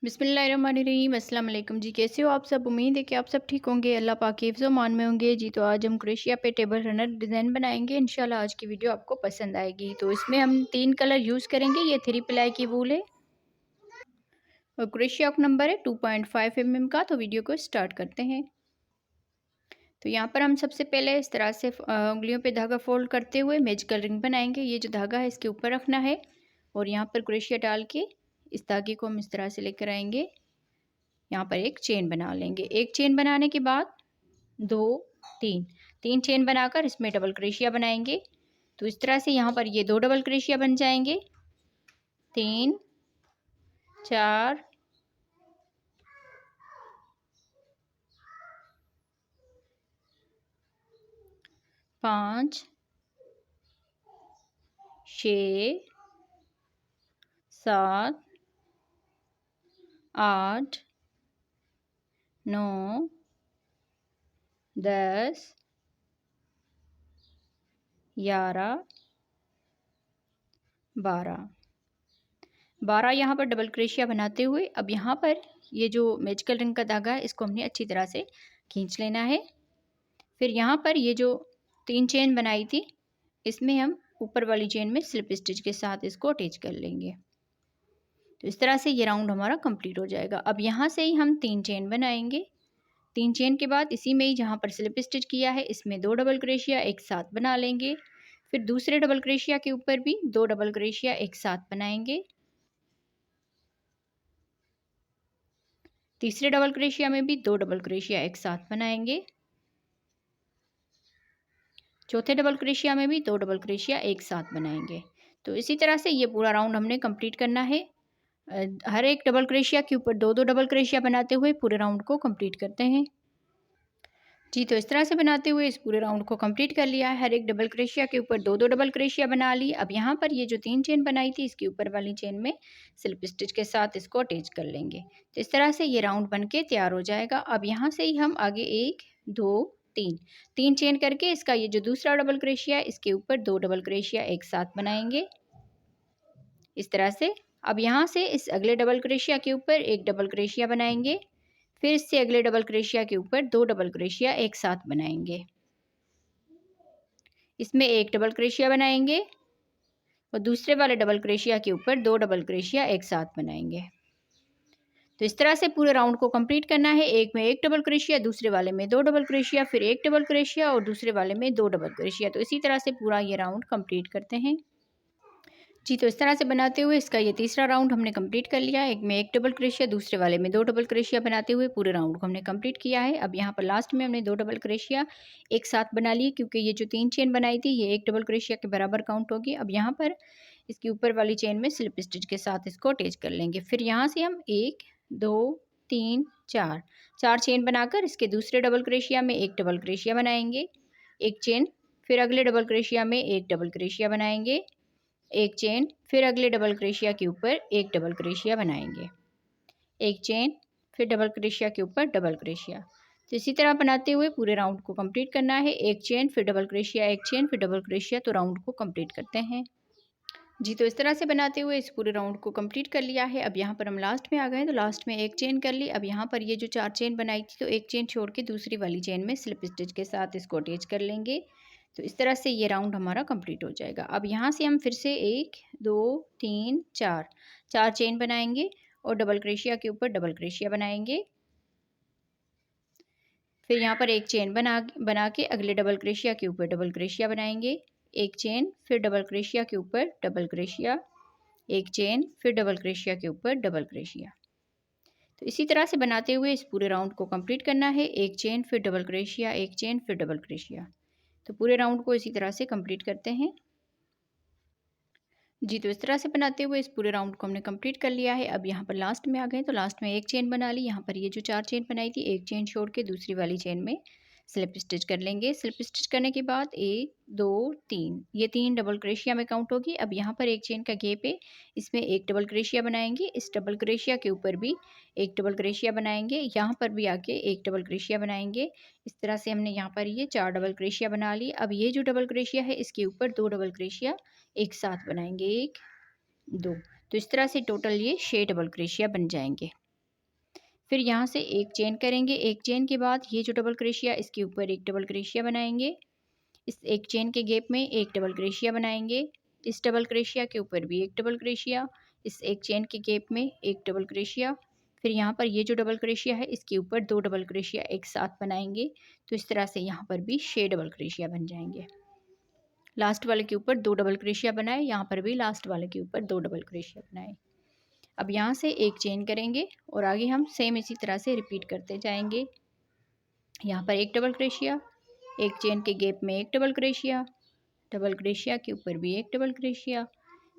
बिस्मिल्लाहिर्रहमानिर्रहीम। अस्सलाम वालेकुम जी। कैसे हो आप सब? उम्मीद है कि आप सब ठीक होंगे, अल्लाह पाक के हिफ्ज़ मान में होंगे जी। तो आज हम क्रोशिया पे टेबल रनर डिज़ाइन बनाएंगे। इंशाल्लाह आज की वीडियो आपको पसंद आएगी। तो इसमें हम 3 कलर यूज़ करेंगे। ये 3 प्लाई की वूल है और क्रोशिया का नंबर है 2.5 mm का। तो वीडियो को स्टार्ट करते हैं। तो यहाँ पर हम सबसे पहले इस तरह से उंगलियों पे धागा फोल्ड करते हुए मैजिकल रिंग बनाएंगे। ये जो धागा है इसके ऊपर रखना है और यहाँ पर क्रोशिया डाल के इस धागे को हम इस तरह से लेकर आएंगे। यहाँ पर एक चेन बना लेंगे। एक चेन बनाने के बाद 2 3 चेन बनाकर इसमें डबल क्रोशिया बनाएंगे। तो इस तरह से यहाँ पर ये 2 डबल क्रोशिया बन जाएंगे। 3 4 5 6 7 8 9 10 11 12 यहाँ पर डबल क्रोशिया बनाते हुए अब यहाँ पर ये जो मैजिकल रिंग का धागा है इसको हमने अच्छी तरह से खींच लेना है। फिर यहाँ पर ये जो 3 चेन बनाई थी इसमें हम ऊपर वाली चेन में स्लिप स्टिच के साथ इसको अटैच कर लेंगे। तो इस तरह से ये राउंड हमारा कंप्लीट हो जाएगा। अब यहाँ से ही हम 3 चेन बनाएंगे। 3 चेन के बाद इसी में ही जहाँ पर स्लिप स्टिच किया है इसमें 2 डबल क्रोशिया एक साथ बना लेंगे। फिर दूसरे डबल क्रोशिया के ऊपर भी 2 डबल क्रोशिया एक साथ बनाएंगे। तीसरे डबल क्रोशिया में भी 2 डबल क्रोशिया एक साथ बनाएंगे। चौथे डबल क्रोशिया में भी 2 डबल क्रोशिया एक साथ बनाएंगे। तो इसी तरह से ये पूरा राउंड हमने कंप्लीट करना है। हर एक डबल क्रोशिया के ऊपर 2 2 डबल क्रोशिया बनाते हुए पूरे राउंड को कंप्लीट करते हैं जी। तो इस तरह से बनाते हुए इस पूरे राउंड को कंप्लीट कर लिया है। हर एक डबल क्रोशिया के ऊपर 2 2 डबल क्रोशिया बना ली। अब यहाँ पर ये जो 3 चेन बनाई थी इसके ऊपर वाली चेन में स्लिप स्टिच के साथ इसको अटैच कर लेंगे। तो इस तरह से ये राउंड बन के तैयार हो जाएगा। अब यहाँ से ही हम आगे 1 2 3 चेन करके इसका ये जो दूसरा डबल क्रोशिया है इसके ऊपर 2 डबल क्रोशिया एक साथ बनाएंगे इस तरह से। अब यहाँ से इस अगले डबल क्रोशिया के ऊपर एक डबल क्रोशिया बनाएंगे। फिर इससे अगले डबल क्रोशिया के ऊपर 2 डबल क्रोशिया एक साथ बनाएंगे। इसमें एक डबल क्रोशिया बनाएंगे और दूसरे वाले डबल क्रोशिया के ऊपर 2 डबल क्रोशिया एक साथ बनाएंगे। तो इस तरह से पूरे राउंड को कंप्लीट करना है। एक में एक डबल क्रोशिया, दूसरे वाले में 2 डबल क्रोशिया, फिर एक डबल क्रोशिया और दूसरे वाले में 2 डबल क्रोशिया। तो इसी तरह से पूरा ये राउंड कंप्लीट करते हैं जी। तो इस तरह से बनाते हुए इसका ये तीसरा राउंड हमने कंप्लीट कर लिया है। एक में एक डबल क्रोशिया, दूसरे वाले में 2 डबल क्रोशिया बनाते हुए पूरे राउंड को हमने कंप्लीट किया है। अब यहाँ पर लास्ट में हमने 2 डबल क्रोशिया एक साथ बना लिए क्योंकि ये जो 3 चेन बनाई थी ये एक डबल क्रोशिया के बराबर काउंट होगी। अब यहाँ पर इसके ऊपर वाली चेन में स्लिप स्टिच के साथ इसको अटैच कर लेंगे। फिर यहाँ से हम 1 2 3 4 चेन बनाकर इसके दूसरे डबल क्रोशिया में एक डबल क्रोशिया बनाएंगे, एक चेन। फिर अगले डबल क्रोशिया में एक डबल क्रोशिया बनाएंगे, एक चेन। फिर अगले डबल क्रोशिया के ऊपर एक डबल क्रोशिया बनाएंगे, एक चेन। फिर डबल क्रोशिया के ऊपर डबल क्रोशिया। तो इसी तरह बनाते हुए पूरे राउंड को कंप्लीट करना है। एक चेन, फिर डबल क्रोशिया, एक चेन, फिर डबल क्रोशिया। तो राउंड को कंप्लीट करते हैं जी। तो इस तरह से बनाते हुए इस पूरे राउंड को कंप्लीट कर लिया है। अब यहाँ पर हम लास्ट में आ गए तो लास्ट में एक चेन कर ली। अब यहाँ पर ये जो 4 चेन बनाई थी तो एक चेन छोड़ के दूसरी वाली चेन में स्लिप स्टिच के साथ इसको अटैच कर लेंगे। तो इस तरह से ये राउंड हमारा कंप्लीट हो जाएगा। अब यहाँ से हम फिर से 1 2 3 4 चेन बनाएंगे और डबल क्रोशिया के ऊपर डबल क्रोशिया बनाएंगे। फिर यहाँ पर एक चेन बना के अगले डबल क्रोशिया के ऊपर डबल क्रोशिया बनाएंगे, एक चेन। फिर डबल क्रोशिया के ऊपर डबल क्रोशिया, एक चेन। फिर डबल क्रोशिया के ऊपर डबल क्रोशिया। तो इसी तरह से बनाते हुए इस पूरे राउंड को कंप्लीट करना है। एक चेन, फिर डबल क्रोशिया, एक चेन, फिर डबल क्रोशिया। तो पूरे राउंड को इसी तरह से कंप्लीट करते हैं जी। तो इस तरह से बनाते हुए इस पूरे राउंड को हमने कंप्लीट कर लिया है। अब यहाँ पर लास्ट में आ गए तो लास्ट में एक चेन बना ली। यहाँ पर ये जो 4 चेन बनाई थी एक चेन छोड़ के दूसरी वाली चेन में स्लिप स्टिच कर लेंगे। स्लिप स्टिच करने के बाद 1 2 3 ये 3 डबल क्रोशिया में काउंट होगी। अब यहाँ पर एक चेन का गैप है, इसमें एक डबल क्रोशिया बनाएंगे। इस डबल क्रोशिया के ऊपर भी एक डबल क्रोशिया बनाएंगे, यहाँ पर भी आके एक डबल क्रोशिया बनाएंगे। इस तरह से हमने यहाँ पर ये 4 डबल क्रोशिया बना ली। अब ये जो डबल क्रोशिया है इसके ऊपर 2 डबल क्रोशिया एक साथ बनाएंगे, 1 2। तो इस तरह से टोटल ये 6 डबल क्रोशिया बन जाएंगे। फिर यहाँ से एक चेन करेंगे। एक चेन के बाद ये जो डबल क्रोशिया, इसके ऊपर एक डबल क्रोशिया बनाएंगे। इस एक चेन के गैप में एक डबल क्रोशिया बनाएंगे। इस डबल क्रोशिया के ऊपर भी एक डबल क्रोशिया, इस एक चेन के गैप में एक डबल क्रोशिया। फिर यहाँ पर ये जो डबल क्रोशिया है, इसके ऊपर दो डबल क्रोशिया एक साथ बनाएंगे। तो इस तरह से यहाँ पर भी 6 डबल क्रोशिया बन जाएंगे। लास्ट वाले के ऊपर दो डबल क्रोशिया बनाए, यहाँ पर भी लास्ट वाले के ऊपर दो डबल क्रोशिया बनाए। अब यहाँ से एक चेन करेंगे और आगे हम सेम इसी तरह से रिपीट करते जाएंगे। यहाँ पर एक डबल क्रोशिया, एक चेन के गैप में एक डबल क्रोशिया के ऊपर भी एक डबल क्रोशिया,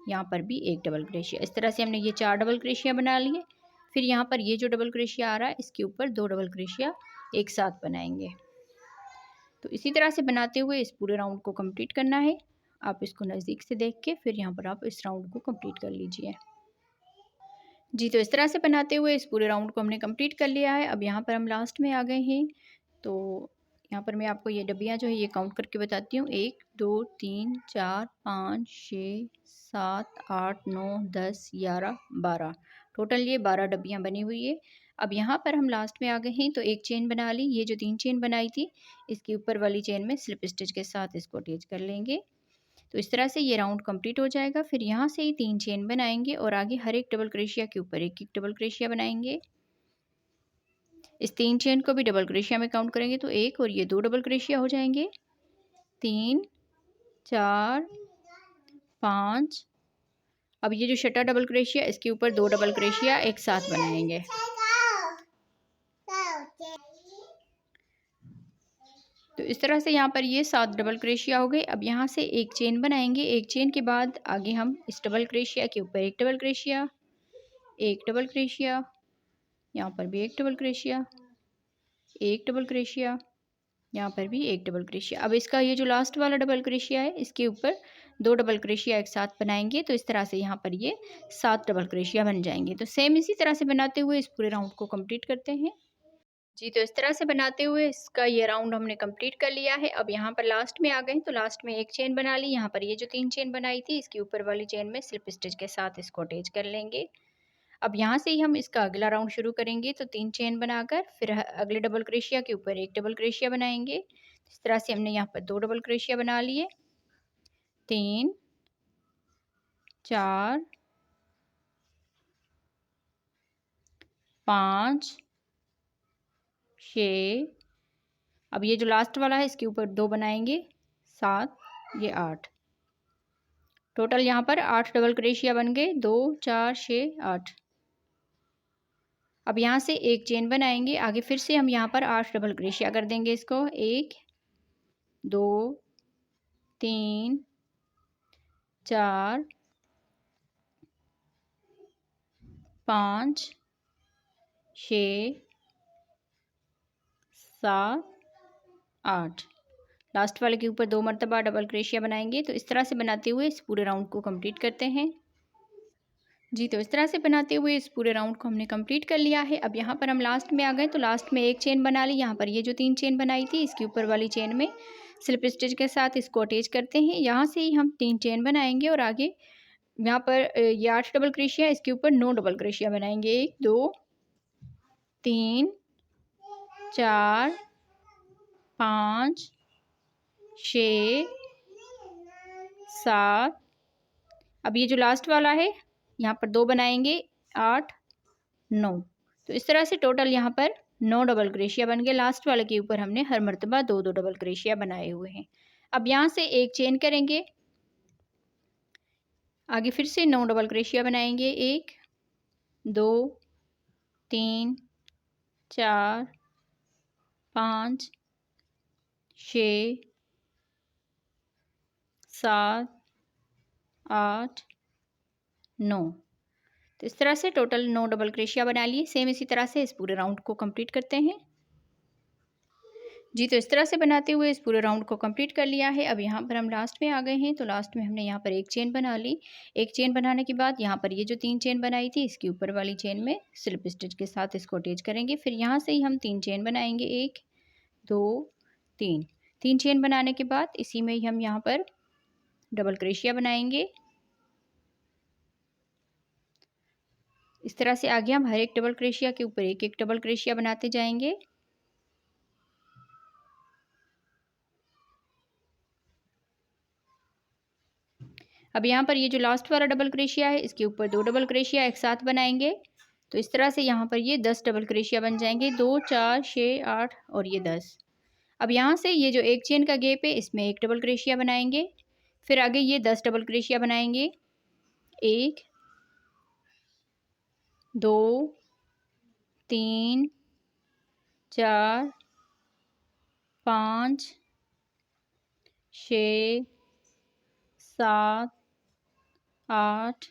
यहाँ पर भी एक डबल क्रोशिया। इस तरह से हमने ये 4 डबल क्रोशिया बना लिए। फिर यहाँ पर ये जो डबल क्रोशिया आ रहा है, इसके ऊपर दो डबल क्रोशिया एक साथ बनाएंगे। तो इसी तरह से बनाते हुए इस पूरे राउंड को कंप्लीट करना है। आप इसको नज़दीक से देख के फिर यहाँ पर आप इस राउंड को कंप्लीट कर लीजिए। जी, तो इस तरह से बनाते हुए इस पूरे राउंड को हमने कंप्लीट कर लिया है। अब यहाँ पर हम लास्ट में आ गए हैं। तो यहाँ पर मैं आपको ये डब्बियाँ जो है ये काउंट करके बताती हूँ। 1 2 3 4 5 6 7 8 9 10 11 12, टोटल ये 12 डब्बियाँ बनी हुई है। अब यहाँ पर हम लास्ट में आ गए हैं। तो एक चेन बना ली। ये जो 3 चेन बनाई थी, इसके ऊपर वाली चेन में स्लिप स्टिच के साथ इसको अटैच कर लेंगे। तो इस तरह से ये राउंड कंप्लीट हो जाएगा। फिर यहाँ से ही 3 चेन बनाएंगे और आगे हर एक डबल क्रोशिया के ऊपर एक एक डबल क्रोशिया बनाएंगे। इस 3 चेन को भी डबल क्रोशिया में काउंट करेंगे तो 1 और ये 2 डबल क्रोशिया हो जाएंगे। 3 4 5। अब ये जो छठा डबल क्रोशिया, इसके ऊपर 2 डबल क्रोशिया एक साथ बनाएंगे। तो इस तरह से यहाँ पर ये 7 डबल क्रोशिया हो गए। अब यहाँ से एक चेन बनाएंगे। एक चेन के बाद आगे हम इस डबल क्रोशिया के ऊपर एक डबल क्रोशिया, एक डबल क्रोशिया, यहाँ पर भी एक डबल क्रोशिया, एक डबल क्रोशिया, यहाँ पर भी एक डबल क्रोशिया। अब इसका ये जो लास्ट वाला डबल क्रोशिया है, इसके ऊपर 2 डबल क्रोशिया एक साथ बनाएंगे। तो इस तरह से यहाँ पर ये 7 डबल क्रोशिया बन जाएंगे। तो सेम इसी तरह से बनाते हुए इस पूरे राउंड को कंप्लीट करते हैं। जी, तो इस तरह से बनाते हुए इसका ये राउंड हमने कंप्लीट कर लिया है। अब यहाँ पर लास्ट में आ गए। तो लास्ट में एक चेन बना ली। यहाँ पर ये जो 3 चेन बनाई थी, इसके ऊपर वाली चेन में स्लिप स्टिच के साथ इसको अटैच कर लेंगे। अब यहाँ से ही हम इसका अगला राउंड शुरू करेंगे। तो 3 चेन बनाकर फिर अगले डबल क्रोशिया के ऊपर एक डबल क्रोशिया बनाएंगे। इस तरह से हमने यहाँ पर 2 डबल क्रोशिया बना लिए। 3 4 5 6। अब ये जो लास्ट वाला है, इसके ऊपर 2 बनाएंगे। 7, ये 8, टोटल यहाँ पर 8 डबल क्रोशिया बन गए। 2 4 6 8। अब यहाँ से एक चेन बनाएंगे। आगे फिर से हम यहाँ पर 8 डबल क्रोशिया कर देंगे इसको। 1 2 3 4 5 6 7 8। लास्ट वाले के ऊपर 2 मरतबा डबल क्रोशिया बनाएंगे। तो इस तरह से बनाते हुए इस पूरे राउंड को कंप्लीट करते हैं। जी, तो इस तरह से बनाते हुए इस पूरे राउंड को हमने कंप्लीट कर लिया है। अब यहाँ पर हम लास्ट में आ गए। तो लास्ट में एक चेन बना ली। यहाँ पर ये जो 3 चेन बनाई थी, इसके ऊपर वाली चेन में स्लिप स्टिच के साथ इसको अटैच करते हैं। यहाँ से ही हम 3 चेन बनाएंगे और आगे यहाँ पर ये 8 डबल क्रोशिया, इसके ऊपर 9 डबल क्रोशिया बनाएंगे। 1 2 3 4 5 6 7। अब ये जो लास्ट वाला है, यहाँ पर 2 बनाएंगे। 8 9। तो इस तरह से टोटल यहाँ पर 9 डबल क्रोशिया बन गए। लास्ट वाले के ऊपर हमने हर मर्तबा 2 2 डबल क्रोशिया बनाए हुए हैं। अब यहाँ से एक चेन करेंगे। आगे फिर से 9 डबल क्रोशिया बनाएंगे। 1 2 3 4 5 6 7 8 9। तो इस तरह से टोटल 9 डबल क्रोशिया बना लिए। सेम इसी तरह से इस पूरे राउंड को कंप्लीट करते हैं। जी, तो इस तरह से बनाते हुए इस पूरे राउंड को कंप्लीट कर लिया है। अब यहाँ पर हम लास्ट में आ गए हैं। तो लास्ट में हमने यहाँ पर एक चेन बना ली। एक चेन बनाने के बाद यहाँ पर ये जो 3 चेन बनाई थी, इसके ऊपर वाली चेन में स्लिप स्टिच के साथ इसको अटैच करेंगे। फिर यहाँ से ही हम 3 चेन बनाएंगे। 1 2 3। 3 चेन बनाने के बाद इसी में ही हम यहाँ पर डबल क्रोशिया बनाएंगे। इस तरह से आगे हम हर एक डबल क्रोशिया के ऊपर एक एक डबल क्रोशिया बनाते जाएंगे। अब यहाँ पर ये जो लास्ट वाला डबल क्रोशिया है इसके ऊपर 2 डबल क्रोशिया एक साथ बनाएंगे। तो इस तरह से यहाँ पर ये 10 डबल क्रोशिया बन जाएंगे, 2 4 6 8 और ये 10। अब यहाँ से ये जो एक चेन का गैप है इसमें एक डबल क्रोशिया बनाएंगे। फिर आगे ये 10 डबल क्रोशिया बनाएंगे, 1 2 3 4 5 6 7 8।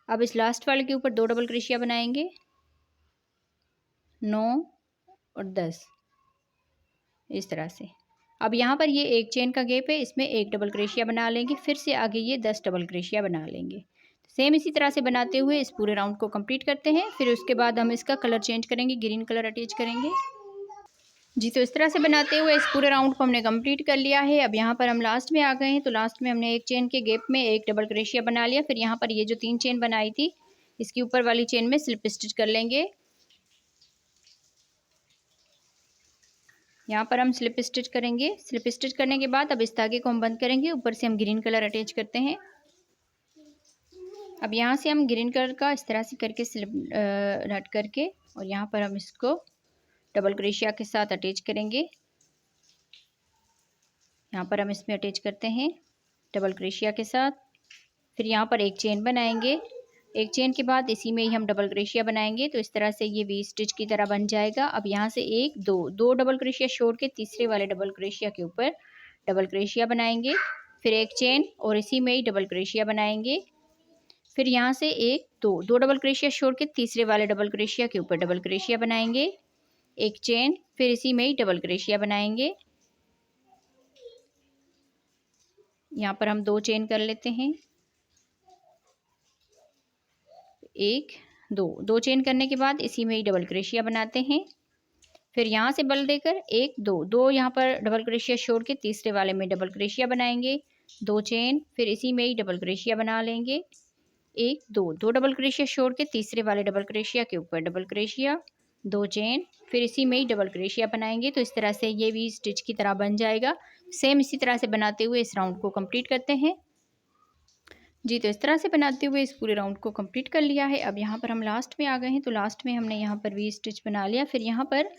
अब इस लास्ट वाले के ऊपर 2 डबल क्रोशिया बनाएंगे, 9 और 10 इस तरह से। अब यहाँ पर ये एक चेन का गैप है इसमें एक डबल क्रोशिया बना लेंगे। फिर से आगे ये 10 डबल क्रोशिया बना लेंगे। सेम इसी तरह से बनाते हुए इस पूरे राउंड को कंप्लीट करते हैं। फिर उसके बाद हम इसका कलर चेंज करेंगे, ग्रीन कलर अटैच करेंगे। जी, तो इस तरह से बनाते हुए इस पूरे राउंड को हमने कंप्लीट कर लिया है। अब यहाँ पर हम लास्ट में आ गए हैं। तो लास्ट में हमने एक चेन के गैप में एक डबल क्रोशिया बना लिया। फिर यहाँ पर ये जो 3 चेन बनाई थी इसकी ऊपर वाली चेन में स्लिप स्टिच कर लेंगे। यहाँ पर हम स्लिप स्टिच करेंगे। स्लिप स्टिच करने के बाद अब इस धागे को हम बंद करेंगे। ऊपर से हम ग्रीन कलर अटैच करते हैं। अब यहाँ से हम ग्रीन कलर का इस तरह से करके स्लिप नट करके और यहाँ पर हम इसको डबल क्रोशिया के साथ अटैच करेंगे। यहाँ पर हम इसमें अटैच करते हैं डबल क्रोशिया के साथ। फिर यहाँ पर एक चेन बनाएंगे। एक चेन के बाद इसी में ही हम डबल क्रोशिया बनाएंगे। तो इस तरह से ये वी स्टिच की तरह बन जाएगा। अब यहाँ से एक दो डबल क्रोशिया छोड़ के तीसरे वाले डबल क्रोशिया के ऊपर डबल क्रोशिया बनाएंगे। फिर एक चेन और इसी में ही डबल क्रोशिया बनाएंगे। फिर यहाँ से दो डबल क्रोशिया छोड़ के तीसरे वाले डबल क्रोशिया के ऊपर डबल क्रोशिया बनाएंगे, एक चेन, फिर इसी में ही डबल क्रोशिया बनाएंगे। यहाँ पर हम 2 चेन कर लेते हैं, 1 2 चेन करने के बाद इसी में ही डबल क्रोशिया बनाते हैं। फिर यहाँ से बल देकर 1 2 यहाँ पर डबल क्रोशिया छोड़ के तीसरे वाले में डबल क्रोशिया बनाएंगे, 2 चेन, फिर इसी में ही डबल क्रोशिया बना लेंगे, 1 2 डबल क्रोशिया छोड़ के तीसरे वाले डबल क्रोशिया के ऊपर डबल क्रोशिया, 2 चेन, फिर इसी में ही डबल क्रोशिया बनाएंगे। तो इस तरह से ये भी स्टिच की तरह बन जाएगा। सेम इसी तरह से बनाते हुए इस राउंड को कंप्लीट करते हैं। जी, तो इस तरह से बनाते हुए इस पूरे राउंड को कंप्लीट कर लिया है। अब यहाँ पर हम लास्ट में आ गए हैं। तो लास्ट में हमने यहाँ पर वी स्टिच बना लिया। फिर यहाँ पर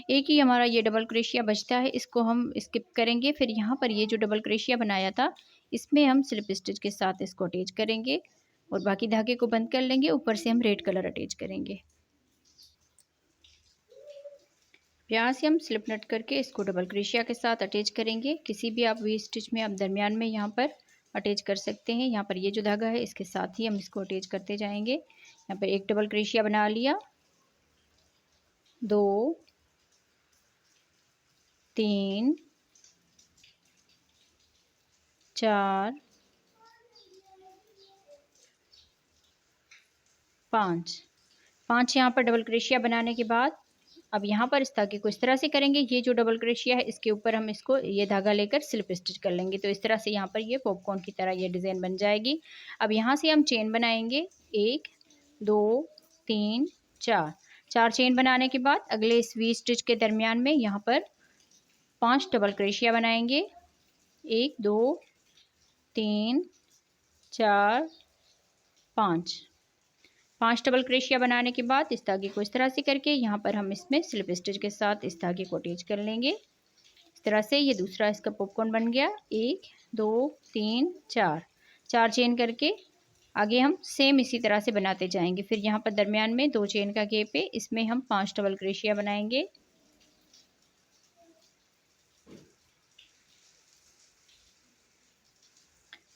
एक ही हमारा ये डबल क्रोशिया बचता है, इसको हम स्किप करेंगे। फिर यहाँ पर ये जो डबल क्रोशिया बनाया था इसमें हम स्लिप स्टिच के साथ इसको अटैच करेंगे और बाकी धागे को बंद कर लेंगे। ऊपर से हम रेड कलर अटैच करेंगे। यहाँ से हम स्लिप नट करके इसको डबल क्रोशिया के साथ अटैच करेंगे। किसी भी आप वी स्टिच में आप दरमियान में यहाँ पर अटैच कर सकते हैं। यहाँ पर ये जो धागा है इसके साथ ही हम इसको अटैच करते जाएंगे। यहाँ पर एक डबल क्रोशिया बना लिया, 2 3 4 5 यहाँ पर डबल क्रोशिया बनाने के बाद अब यहाँ पर इस धागे को इस तरह से करेंगे। ये जो डबल क्रोशिया है इसके ऊपर हम इसको ये धागा लेकर स्लिप स्टिच कर लेंगे। तो इस तरह से यहाँ पर ये पॉपकॉर्न की तरह ये डिज़ाइन बन जाएगी। अब यहाँ से हम चेन बनाएंगे, 1 2 3 4 चेन बनाने के बाद अगले इस वी स्टिच के दरमियान में यहाँ पर 5 डबल क्रोशिया बनाएंगे, 1 2 3 4 5 डबल क्रोशिया बनाने के बाद इस धागे को इस तरह से करके यहाँ पर हम इसमें स्लिप स्टिच के साथ इस धागे को अटैच कर लेंगे। इस तरह से ये दूसरा इसका पॉपकॉर्न बन गया। 1 2 3 4 चेन करके आगे हम सेम इसी तरह से बनाते जाएंगे। फिर यहाँ पर दरमियान में 2 चेन का गैप है, इसमें हम 5 डबल क्रोशिया बनाएंगे।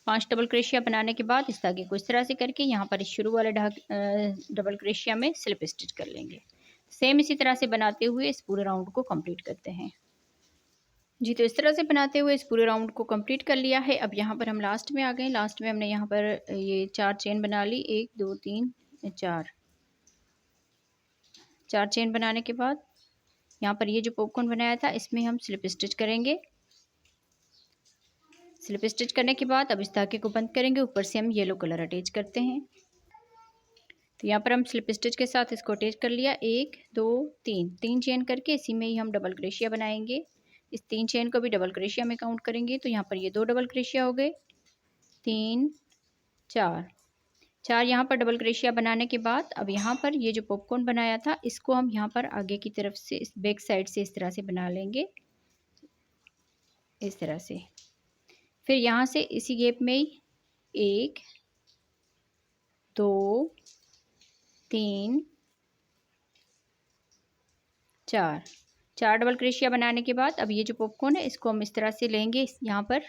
पांच डबल क्रोशिया बनाने के बाद इस धागे को इस तरह से करके यहाँ पर इस शुरू वाले डबल क्रोशिया में स्लिप स्टिच कर लेंगे। सेम इसी तरह से बनाते हुए इस पूरे राउंड को कंप्लीट करते हैं। जी, तो इस तरह से बनाते हुए इस पूरे राउंड को कंप्लीट कर लिया है। अब यहाँ पर हम लास्ट में आ गए। लास्ट में हमने यहाँ पर ये 4 चेन बना ली, 1 2 3 4 चेन बनाने के बाद यहाँ पर ये जो पॉपकॉर्न बनाया था इसमें हम स्लिप स्टिच करेंगे। स्लिप स्टिच करने के बाद अब इस धागे को बंद करेंगे। ऊपर से हम येलो कलर अटैच करते हैं। तो यहाँ पर हम स्लिप स्टिच के साथ इसको अटैच कर लिया। 1 2 3 3 चेन करके इसी में ही हम डबल क्रोशिया बनाएंगे। इस 3 चेन को भी डबल क्रोशिया में काउंट करेंगे। तो यहाँ पर ये 2 डबल क्रोशिया हो गए, 3 4 यहाँ पर डबल क्रोशिया बनाने के बाद अब यहाँ पर ये जो पॉपकॉर्न बनाया था इसको हम यहाँ पर आगे की तरफ से इस बैक साइड से इस तरह से बना लेंगे, इस तरह से। फिर यहाँ से इसी गैप में ही 1 2 3 4 डबल क्रोशिया बनाने के बाद अब ये जो पॉपकॉर्न है इसको हम इस तरह से लेंगे यहाँ पर,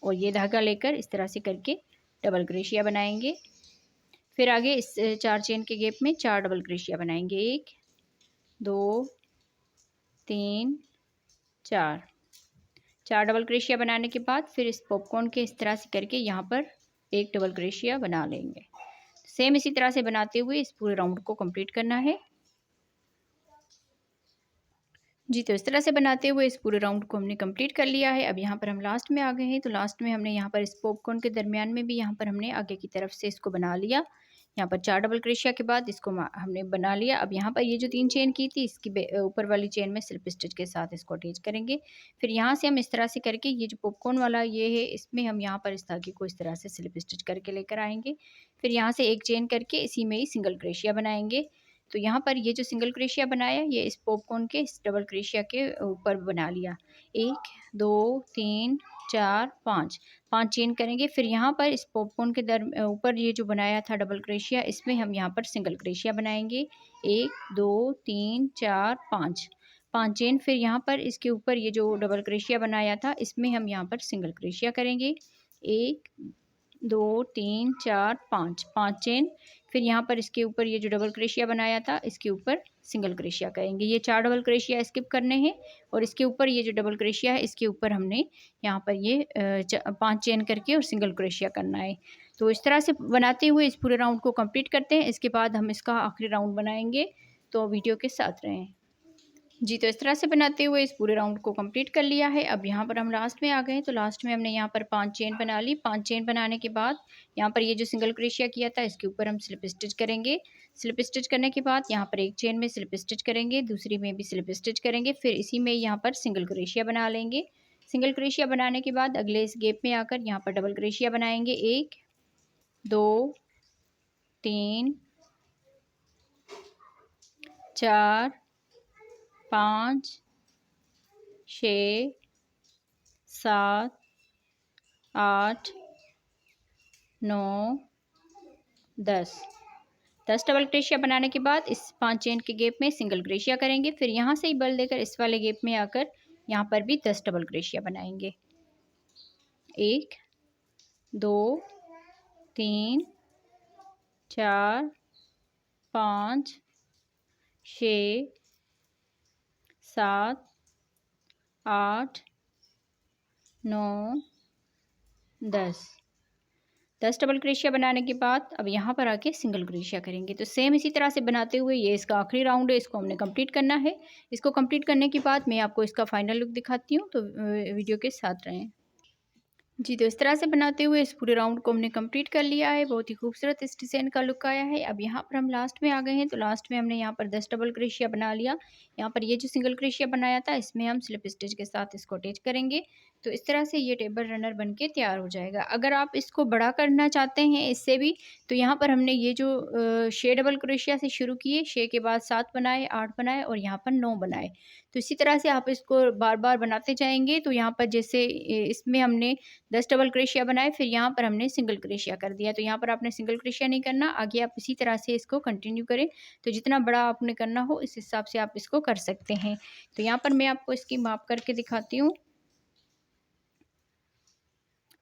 और ये धागा लेकर इस तरह से करके डबल क्रोशिया बनाएंगे। फिर आगे इस 4 चेन के गैप में 4 डबल क्रोशिया बनाएंगे। 1 2 3 4 डबल क्रोशिया बनाने के बाद फिर इस पॉपकॉर्न के इस तरह से करके यहाँ पर एक डबल क्रोशिया बना लेंगे। सेम इसी तरह से बनाते हुए इस पूरे राउंड को कंप्लीट करना है जी। तो इस तरह से बनाते हुए इस पूरे राउंड को हमने कंप्लीट कर लिया है। अब यहाँ पर हम लास्ट में आ गए हैं। तो लास्ट में हमने यहाँ पर इस पॉपकॉर्न के दरमियान में भी यहाँ पर हमने आगे की तरफ से इसको बना लिया। यहाँ पर 4 डबल क्रोशिया के बाद इसको हमने बना लिया। अब यहाँ पर ये जो 3 चेन की थी इसकी ऊपर वाली चेन में स्लिप स्टिच के साथ इसको अटैच करेंगे। फिर यहाँ से हम इस तरह से करके ये जो पॉपकॉर्न वाला ये है इसमें हम यहाँ पर इस धागे को इस तरह से स्लिप स्टिच करके लेकर आएंगे। फिर यहाँ से एक चेन करके इसी में ही सिंगल क्रोशिया बनाएंगे। तो यहाँ पर ये जो सिंगल क्रोशिया बनाया ये इस पॉपकॉर्न के इस डबल क्रोशिया के ऊपर बना लिया। 1 2 3 4 5 चेन करेंगे। फिर यहाँ पर इस पॉपकॉर्न के ऊपर ये जो बनाया था डबल क्रोशिया इसमें हम यहाँ पर सिंगल क्रोशिया बनाएंगे। 1 2 3 4 5 चेन। फिर यहाँ पर इसके ऊपर ये जो डबल क्रोशिया बनाया था इसमें हम यहाँ पर सिंगल क्रोशिया करेंगे। 1 2 3 4 5 चेन। फिर यहाँ पर इसके ऊपर ये जो डबल क्रोशिया बनाया था इसके ऊपर सिंगल क्रोशिया करेंगे। ये 4 डबल क्रोशिया स्किप करने हैं और इसके ऊपर ये जो डबल क्रोशिया है इसके ऊपर हमने यहाँ पर ये 5 चेन करके और सिंगल क्रोशिया करना है। तो इस तरह से बनाते हुए इस पूरे राउंड को कंप्लीट करते हैं। इसके बाद हम इसका आखिरी राउंड बनाएंगे। तो वीडियो के साथ रहें जी। तो इस तरह से बनाते हुए इस पूरे राउंड को कंप्लीट कर लिया है। अब यहाँ पर हम लास्ट में आ गए हैं। तो लास्ट में हमने यहाँ पर 5 चेन बना ली। 5 चेन बनाने के बाद यहाँ पर ये जो सिंगल क्रोशिया किया था इसके ऊपर हम स्लिप स्टिच करेंगे। स्लिप स्टिच करने के बाद यहाँ पर एक चेन में स्लिप स्टिच करेंगे, दूसरी में भी स्लिप स्टिच करेंगे। फिर इसी में यहाँ पर सिंगल क्रोशिया बना लेंगे। सिंगल क्रोशिया बनाने के बाद अगले इस गैप में आकर यहाँ पर डबल क्रोशिया बनाएंगे। 1 2 3 4 5 6 7 8 9 10 डबल क्रोशिया बनाने के बाद इस 5 चेन के गैप में सिंगल क्रोशिया करेंगे। फिर यहाँ से ही बल देकर इस वाले गैप में आकर यहाँ पर भी 10 डबल क्रोशिया बनाएंगे। 1 2 3 4 5 6 7 8 9 10 डबल क्रोशिया बनाने के बाद अब यहाँ पर आके सिंगल क्रोशिया करेंगे। तो सेम इसी तरह से बनाते हुए ये इसका आखिरी राउंड है, इसको हमने कंप्लीट करना है। इसको कंप्लीट करने के बाद मैं आपको इसका फाइनल लुक दिखाती हूँ। तो वीडियो के साथ रहें जी। तो इस तरह से बनाते हुए इस पूरे राउंड को हमने कंप्लीट कर लिया है। बहुत ही खूबसूरत इस डिज़ाइन का लुक आया है। अब यहाँ पर हम लास्ट में आ गए हैं। तो लास्ट में हमने यहाँ पर 10 डबल क्रोशिया बना लिया। यहाँ पर ये जो सिंगल क्रोशिया बनाया था इसमें हम स्लिप स्टिच के साथ इसको अटैच करेंगे। तो इस तरह से ये टेबल रनर बन के तैयार हो जाएगा। अगर आप इसको बड़ा करना चाहते हैं इससे भी, तो यहाँ पर हमने ये जो 6 डबल क्रोशिया से शुरू किए, 6 के बाद 7 बनाए, 8 बनाए और यहाँ पर 9 बनाए। तो इसी तरह से आप इसको बार बार बनाते जाएंगे। तो यहाँ पर जैसे इसमें हमने 10 डबल क्रोशिया बनाए, फिर यहाँ पर हमने सिंगल क्रोशिया कर दिया। तो यहाँ पर आपने सिंगल क्रोशिया नहीं करना, आगे आप इसी तरह से इसको कंटिन्यू करें। तो जितना बड़ा आपने करना हो इस हिसाब से आप इसको कर सकते हैं। तो यहाँ पर मैं आपको इसकी माप करके दिखाती हूँ।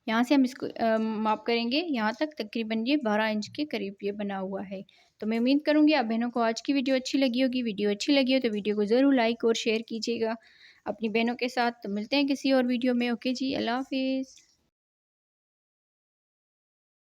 यहाँ से हम इसको माप करेंगे, यहाँ तक तकरीबन ये 12 इंच के करीब ये बना हुआ है। तो मैं उम्मीद करूँगी आप बहनों को आज की वीडियो अच्छी लगी होगी। वीडियो अच्छी लगी हो तो वीडियो को ज़रूर लाइक और शेयर कीजिएगा अपनी बहनों के साथ। तो मिलते हैं किसी और वीडियो में। ओके जी, अल्लाह हाफिज़।